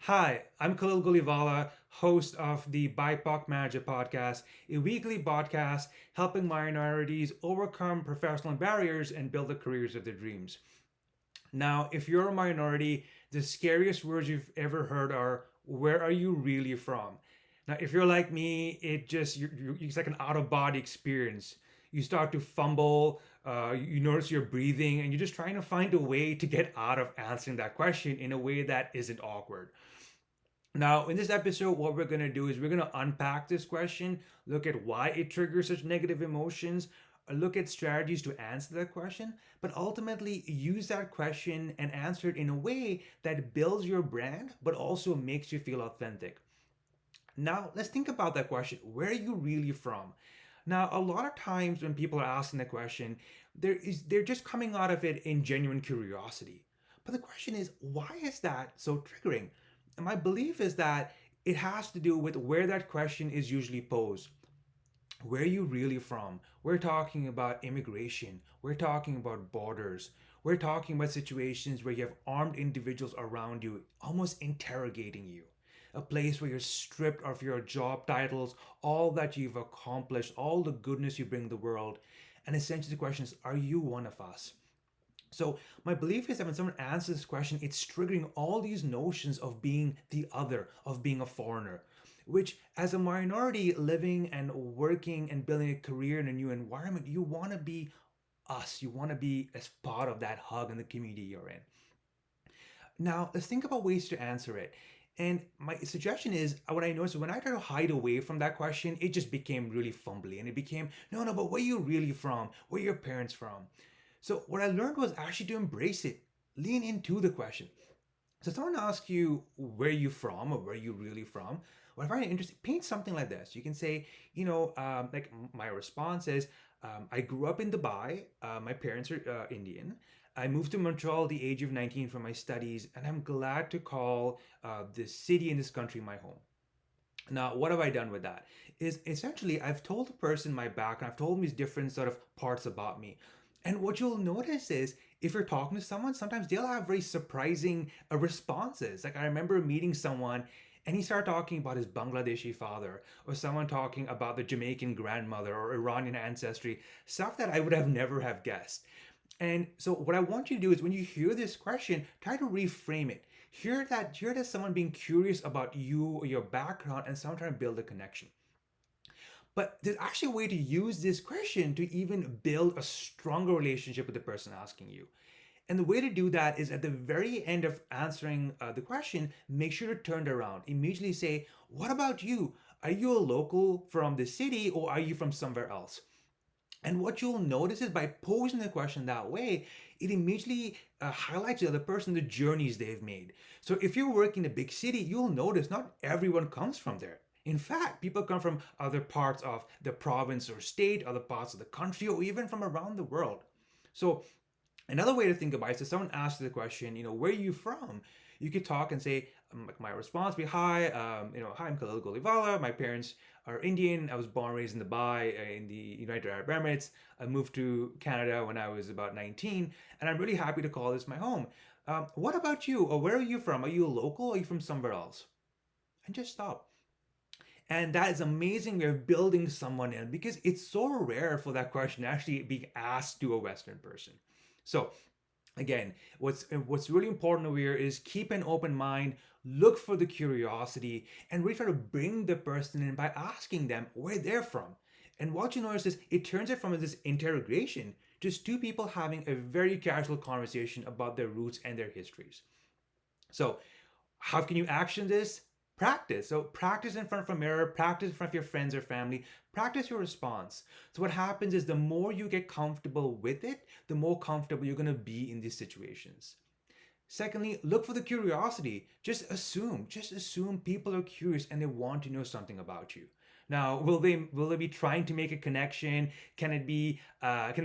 Hi, I'm Khalil Gulivala, host of the BIPOC Manager Podcast, a weekly podcast helping minorities overcome professional barriers and build the careers of their dreams. Now, if you're a minority, the scariest words you've ever heard are, "Where are you really from?" Now, if you're like me, it's like an out of body experience. You start to fumble, you notice your breathing, and you're just trying to find a way to get out of answering that question in a way that isn't awkward. Now, in this episode, what we're going to do is we're going to unpack this question, look at why it triggers such negative emotions, look at strategies to answer that question, but ultimately use that question and answer it in a way that builds your brand, but also makes you feel authentic. Now, let's think about that question. Where are you really from? Now, a lot of times when people are asking the question, they're just coming out of it in genuine curiosity. But the question is, why is that so triggering? And my belief is that it has to do with where that question is usually posed. Where are you really from? We're talking about immigration. We're talking about borders. We're talking about situations where you have armed individuals around you almost interrogating you. A place where you're stripped of your job titles, all that you've accomplished, all the goodness you bring the world. And essentially, the question is, are you one of us? So, my belief is that when someone answers this question, it's triggering all these notions of being the other, of being a foreigner, which, as a minority living and working and building a career in a new environment, you want to be us. You want to be as part of that hug and the community you're in. Now, let's think about ways to answer it. And my suggestion is what I noticed when I try to hide away from that question, it just became really fumbly. And it became, no, no, but where are you really from? Where are your parents from? So what I learned was actually to embrace it, lean into the question. So someone asks you where you from or where you really from. What I find interesting, paint something like this. You can say, like my response is, I grew up in Dubai. My parents are Indian. I moved to Montreal at the age of 19 for my studies, and I'm glad to call this city in this country my home. Now, what have I done with that? Is essentially I've told the person my background, I've told them these different sort of parts about me. And what you'll notice is if you're talking to someone, sometimes they'll have very surprising responses. Like I remember meeting someone and he started talking about his Bangladeshi father, or someone talking about the Jamaican grandmother or Iranian ancestry, stuff that I would have never have guessed. And so what I want you to do is when you hear this question, try to reframe it. Hear that someone being curious about you or your background and someone trying to build a connection. But there's actually a way to use this question to even build a stronger relationship with the person asking you. And the way to do that is at the very end of answering the question, make sure to turn it around. Immediately say, "What about you? Are you a local from the city or are you from somewhere else?" And what you'll notice is by posing the question that way, it immediately highlights to the other person the journeys they've made. So if you're working in a big city, you'll notice not everyone comes from there. In fact, people come from other parts of the province or state, other parts of the country, or even from around the world. So another way to think about it is if someone asks the question, where are you from? You could talk and say, like my response be, hi, hi, I'm Khalil Golivala. My parents are Indian. I was born and raised in Dubai, in the United Arab Emirates. I moved to Canada when I was about 19, and I'm really happy to call this my home. What about you? Or where are you from? Are you a local? Or are you from somewhere else? And just stop. And that is amazing way of building someone in because it's so rare for that question actually being asked to a Western person. So again, what's really important over here is keep an open mind, look for the curiosity, and really try to bring the person in by asking them where they're from. And what you notice is it turns it from this interrogation just two people having a very casual conversation about their roots and their histories. So how can you action this? Practice. So practice in front of a mirror, practice in front of your friends or family, practice your response. So what happens is the more you get comfortable with it, the more comfortable you're going to be in these situations. Secondly, look for the curiosity. Just assume people are curious and they want to know something about you. Now, will they be trying to make a connection? Can they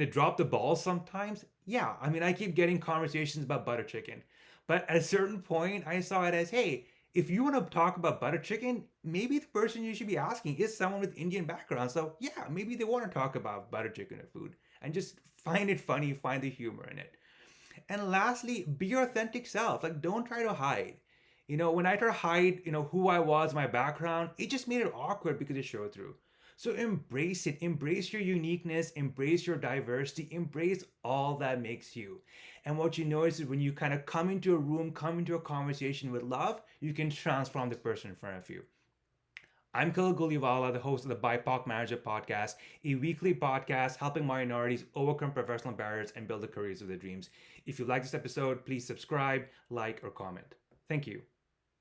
drop the ball sometimes? Yeah, I mean, I keep getting conversations about butter chicken, but at a certain point, I saw it as, hey, if you want to talk about butter chicken, maybe the person you should be asking is someone with Indian background. So yeah, maybe they want to talk about butter chicken or food, and just find it funny, find the humor in it. And lastly, be your authentic self. Like, don't try to hide. When I try to hide, who I was, my background, it just made it awkward because it showed through. So embrace it. Embrace your uniqueness. Embrace your diversity. Embrace all that makes you. And what you notice is when you kind of come into a room, come into a conversation with love, you can transform the person in front of you. I'm Khalil Guliwala, the host of the BIPOC Manager Podcast, a weekly podcast helping minorities overcome professional barriers and build the careers of their dreams. If you like this episode, please subscribe, like, or comment. Thank you.